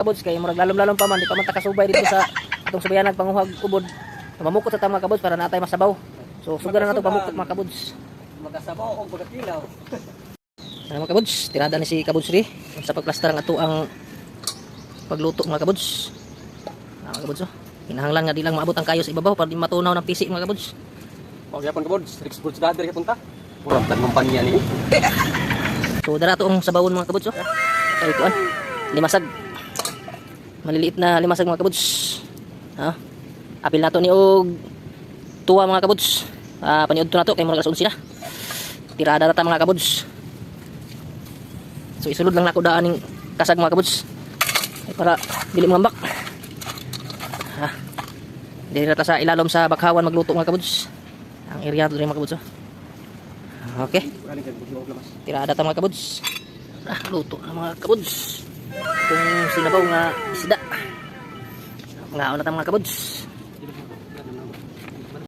kabuds kay murag lalom-lalom pa man di pa man takasubay dito sa atong subayanag panguhag ubod. Mamukot sa tama mga kabuds para natay masabaw. So sugar na nato pamukot mga kabuds. Magasabaw o magakilaw. Ano mga kabuds, tirada ni si Kabuds Ri sa pagplaster ng ato ang pagluto mga kabuds. Mga kabuds oh. Kinahanglan nga di lang maabot ang kayo sa ibabaw para di matunaw ng pisi mga kabuds. O gyapon kabuds, Rex Foods dati rin punta. Pulang tag kumpanya ni. So dara to ang sabawon mga kabuds oh. Ay kuan. Limasag. Maliliit na limasag mga kabuds. Ha? Apil nato ni og tuwa mga kabuds. Paniud to nato kay murag alas 11 na. Tirada na ta mga kabuds. So isulod lang nako daan ning kasag mga kabuds. Ay para dili mangambak. Ha. Dili ta sa ilalom sa bakhawan magluto mga kabuds. Ang area to mga kabuds. Okay. Tirada ta mga kabuds. Luto na mga kabuds. Itong sinabaw nga isda. Ngaon na ta mga kabuds.